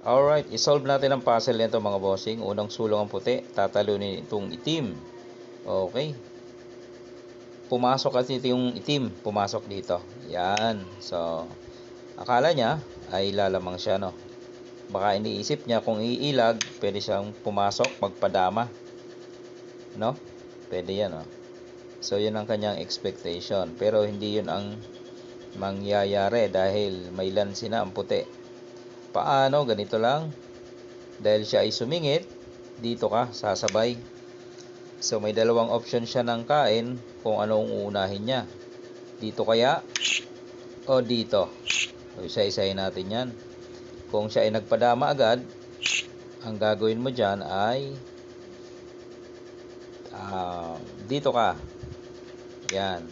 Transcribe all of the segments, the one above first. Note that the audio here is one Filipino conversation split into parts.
Alright, isolve natin ang puzzle nito mga bossing. Unang sulong ang puti, tatalunin itong itim. Okay. Pumasok kasi yung itim, pumasok dito. Yan. So, akala niya ay lalamang siya, no? Baka iniisip niya kung iilag, pwede siyang pumasok, magpadama. No? Pwede yan, no? So, yun ang kanyang expectation. Pero hindi yun ang mangyayari dahil may lansi na ang puti. Paano? Ganito lang. Dahil siya ay sumingit, dito ka, sasabay. So, may dalawang option siya ng kain kung anong uunahin niya. Dito kaya o dito. So, isa-isahin natin yan. Kung siya ay nagpadama agad, ang gagawin mo dyan ay dito ka. Yan.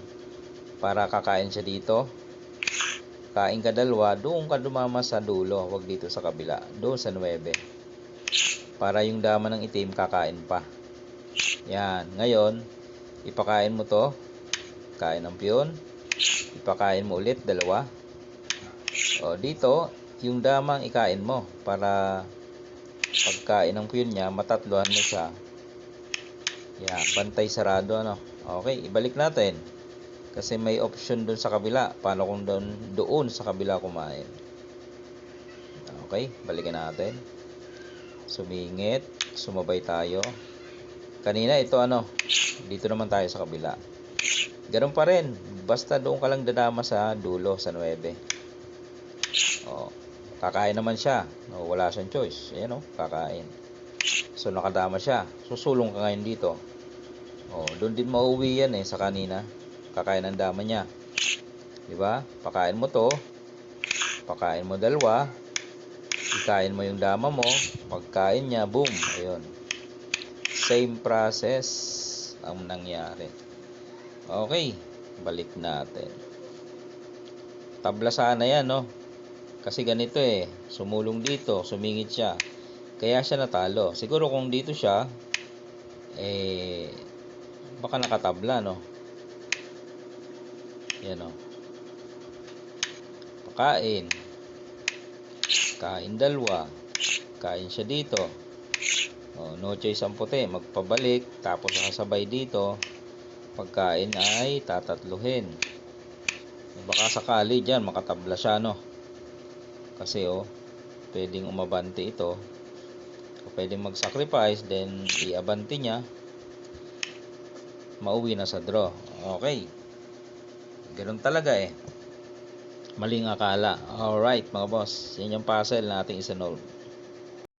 Para kakain siya dito. Kain ka dalawa, doon ka dumama sa dulo. Huwag dito sa kabila. Doon sa 9. Para yung dama ng itim kakain pa. Yan. Ngayon, ipakain mo to. Kain ng piyon. Ipakain mo ulit, dalawa. O, dito, yung damang ikain mo. Para pagkain ng piyon niya, matatluhan mo siya. Yan. Bantay sarado, ano. Okay, ibalik natin. Kasi may option doon sa kabila. Paano kung doon sa kabila kumain? Okay, balikan natin. Sumingit. Sumabay tayo. Kanina ito ano, dito naman tayo sa kabila. Ganun pa rin. Basta doon ka lang dadama sa dulo, sa 9. O, kakain naman siya. O, wala siyang choice. Ayan o, kakain. So, nakadama siya. Susulong ka ngayon dito. O, doon din mauwi yan sa kanina. Kakain ang dama niya. Diba? Pakain mo to. Pakain mo dalawa. Ikain mo yung dama mo. Pagkain niya, boom. Ayun. Same process ang nangyari. Okay. Balik natin. Tabla sana yan, no? Kasi ganito sumulong dito, sumingit siya. Kaya siya natalo. Siguro kung dito siya, baka nakatabla, no? Yan, no? Pakain. Kain dalawa. Kain siya dito. No choice ang puti. Magpabalik. Tapos nakasabay dito. Pagkain ay tatatluhin. Baka sakali dyan, makatabla siya, no? Kasi, pwedeng umabante ito. O pwedeng mag-sacrifice, then iabante niya. Mauwi na sa draw. Okay. Ganun talaga Maling akala. Alright mga boss. Yan yung puzzle natin isinolve.